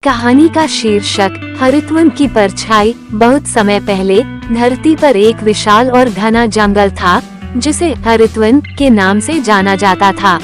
कहानी का शीर्षक हरितवन की परछाई। बहुत समय पहले धरती पर एक विशाल और घना जंगल था जिसे हरितवन के नाम से जाना जाता था।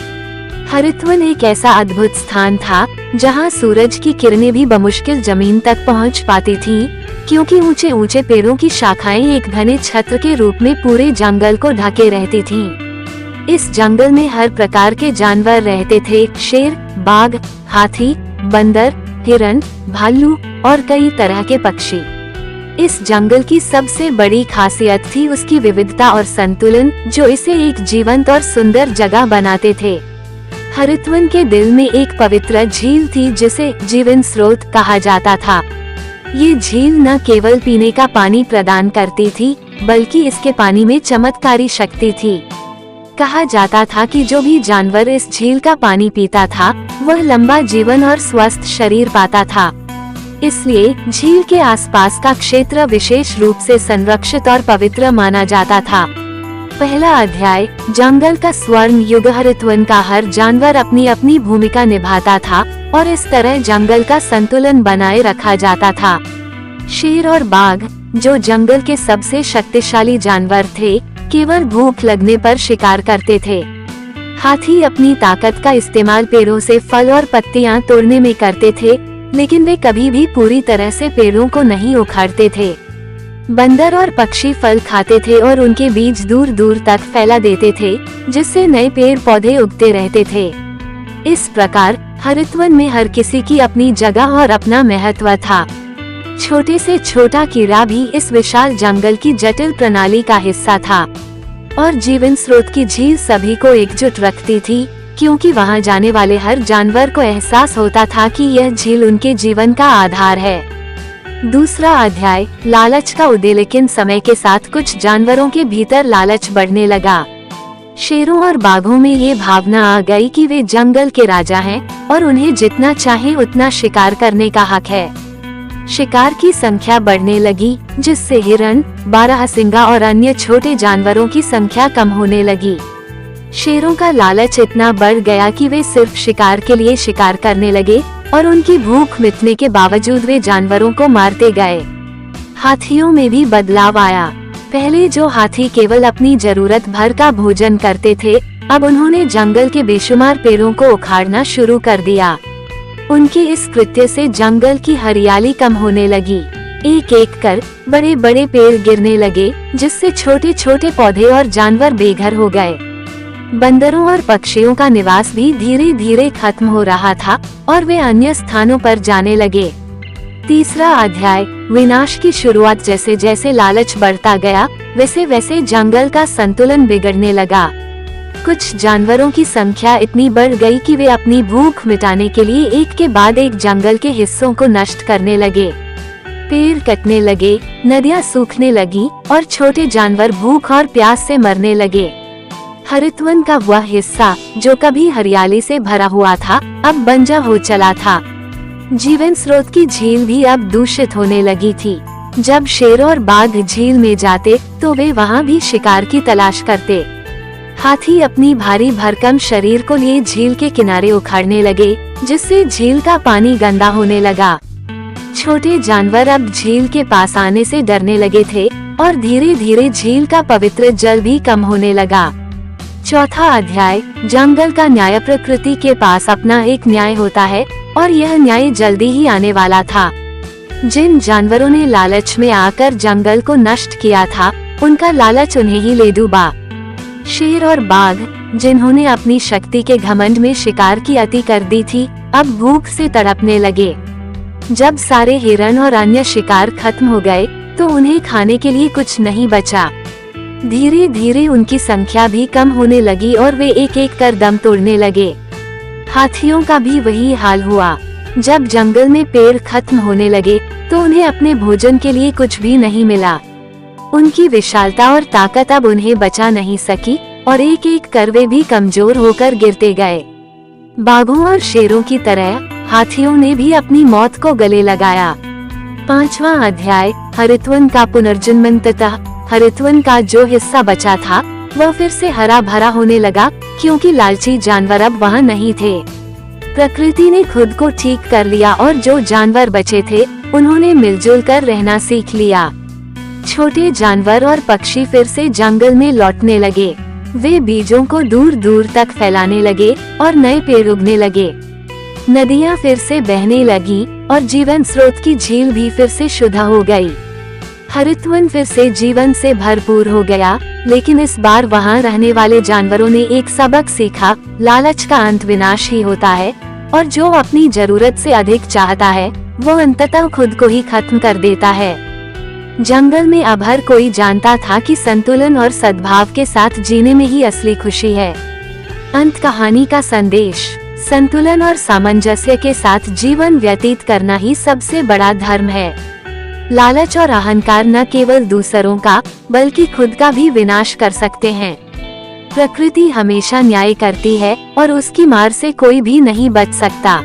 हरितवन एक ऐसा अद्भुत स्थान था जहां सूरज की किरणें भी बमुश्किल जमीन तक पहुंच पाती थीं, क्योंकि ऊंचे ऊंचे पेड़ों की शाखाएं एक घने छत्र के रूप में पूरे जंगल को ढके रहती थीं। इस जंगल में हर प्रकार के जानवर रहते थे। शेर, बाघ, हाथी, बंदर, हिरण, भालू और कई तरह के पक्षी। इस जंगल की सबसे बड़ी खासियत थी उसकी विविधता और संतुलन, जो इसे एक जीवंत और सुंदर जगह बनाते थे। हरितवन के दिल में एक पवित्र झील थी जिसे जीवन स्रोत कहा जाता था। ये झील न केवल पीने का पानी प्रदान करती थी, बल्कि इसके पानी में चमत्कारी शक्ति थी। कहा जाता था कि जो भी जानवर इस झील का पानी पीता था वह लंबा जीवन और स्वस्थ शरीर पाता था। इसलिए झील के आसपास का क्षेत्र विशेष रूप से संरक्षित और पवित्र माना जाता था। पहला अध्याय, जंगल का स्वर्ण युग। हरितवन का हर जानवर अपनी अपनी भूमिका निभाता था और इस तरह जंगल का संतुलन बनाए रखा जाता था। शेर और बाघ, जो जंगल के सबसे शक्तिशाली जानवर थे, केवल भूख लगने पर शिकार करते थे। हाथी अपनी ताकत का इस्तेमाल पेड़ों से फल और पत्तियां तोड़ने में करते थे, लेकिन वे कभी भी पूरी तरह से पेड़ों को नहीं उखाड़ते थे। बंदर और पक्षी फल खाते थे और उनके बीज दूर दूर तक फैला देते थे, जिससे नए पेड़ पौधे उगते रहते थे। इस प्रकार हरितवन में हर किसी की अपनी जगह और अपना महत्व था। छोटे से छोटा कीड़ा भी इस विशाल जंगल की जटिल प्रणाली का हिस्सा था, और जीवन स्रोत की झील सभी को एकजुट रखती थी, क्योंकि वहां जाने वाले हर जानवर को एहसास होता था कि यह झील उनके जीवन का आधार है। दूसरा अध्याय, लालच का उदय। लेकिन समय के साथ कुछ जानवरों के भीतर लालच बढ़ने लगा। शेरों और बाघों में ये भावना आ गई कि वे जंगल के राजा हैं और उन्हें जितना चाहे उतना शिकार करने का हक है। शिकार की संख्या बढ़ने लगी, जिससे हिरण, बारहसिंगा और अन्य छोटे जानवरों की संख्या कम होने लगी। शेरों का लालच इतना बढ़ गया कि वे सिर्फ शिकार के लिए शिकार करने लगे और उनकी भूख मिटने के बावजूद वे जानवरों को मारते गए। हाथियों में भी बदलाव आया। पहले जो हाथी केवल अपनी जरूरत भर का भोजन करते थे, अब उन्होंने जंगल के बेशुमार पेड़ों को उखाड़ना शुरू कर दिया। उनके इस कृत्य से जंगल की हरियाली कम होने लगी। एक एक कर बड़े बड़े पेड़ गिरने लगे, जिससे छोटे छोटे पौधे और जानवर बेघर हो गए। बंदरों और पक्षियों का निवास भी धीरे धीरे खत्म हो रहा था और वे अन्य स्थानों पर जाने लगे। तीसरा अध्याय, विनाश की शुरुआत। जैसे जैसे लालच बढ़ता गया, वैसे वैसे जंगल का संतुलन बिगड़ने लगा। कुछ जानवरों की संख्या इतनी बढ़ गई कि वे अपनी भूख मिटाने के लिए एक के बाद एक जंगल के हिस्सों को नष्ट करने लगे। पेड़ कटने लगे, नदियां सूखने लगी और छोटे जानवर भूख और प्यास से मरने लगे। हरितवन का वह हिस्सा जो कभी हरियाली से भरा हुआ था, अब बंजर हो चला था। जीवन स्रोत की झील भी अब दूषित होने लगी थी। जब शेर और बाघ झील में जाते तो वे वहां भी शिकार की तलाश करते। हाथी अपनी भारी भरकम शरीर को लिए झील के किनारे उखाड़ने लगे, जिससे झील का पानी गंदा होने लगा। छोटे जानवर अब झील के पास आने से डरने लगे थे और धीरे धीरे झील का पवित्र जल भी कम होने लगा। चौथा अध्याय, जंगल का न्याय। प्रकृति के पास अपना एक न्याय होता है और यह न्याय जल्दी ही आने वाला था। जिन जानवरों ने लालच में आकर जंगल को नष्ट किया था, उनका लालच उन्हें ही ले डूबा। शेर और बाघ, जिन्होंने अपनी शक्ति के घमंड में शिकार की अति कर दी थी, अब भूख से तड़पने लगे। जब सारे हिरण और अन्य शिकार खत्म हो गए तो उन्हें खाने के लिए कुछ नहीं बचा। धीरे धीरे उनकी संख्या भी कम होने लगी और वे एक एक कर दम तोड़ने लगे। हाथियों का भी वही हाल हुआ। जब जंगल में पेड़ खत्म होने लगे तो उन्हें अपने भोजन के लिए कुछ भी नहीं मिला। उनकी विशालता और ताकत अब उन्हें बचा नहीं सकी और एक एक कर वे भी कमजोर होकर गिरते गए। बाघों और शेरों की तरह हाथियों ने भी अपनी मौत को गले लगाया। पांचवा अध्याय, हरितवन का पुनर्जन्म। तथा हरितवन का जो हिस्सा बचा था वह फिर से हरा भरा होने लगा, क्योंकि लालची जानवर अब वहाँ नहीं थे। प्रकृति ने खुद को ठीक कर लिया और जो जानवर बचे थे उन्होंने मिलजुल कर रहना सीख लिया। छोटे जानवर और पक्षी फिर से जंगल में लौटने लगे। वे बीजों को दूर दूर तक फैलाने लगे और नए पेड़ उगने लगे। नदियां फिर से बहने लगी और जीवन स्रोत की झील भी फिर से शुद्ध हो गई। हरितवन फिर से जीवन से भरपूर हो गया, लेकिन इस बार वहां रहने वाले जानवरों ने एक सबक सीखा, लालच का अंत विनाश ही होता है और जो अपनी जरूरत से अधिक चाहता है वो अंततः खुद को ही खत्म कर देता है। जंगल में अब हर कोई जानता था कि संतुलन और सद्भाव के साथ जीने में ही असली खुशी है। अंत कहानी का संदेश, संतुलन और सामंजस्य के साथ जीवन व्यतीत करना ही सबसे बड़ा धर्म है। लालच और अहंकार न केवल दूसरों का बल्कि खुद का भी विनाश कर सकते हैं। प्रकृति हमेशा न्याय करती है और उसकी मार से कोई भी नहीं बच सकता।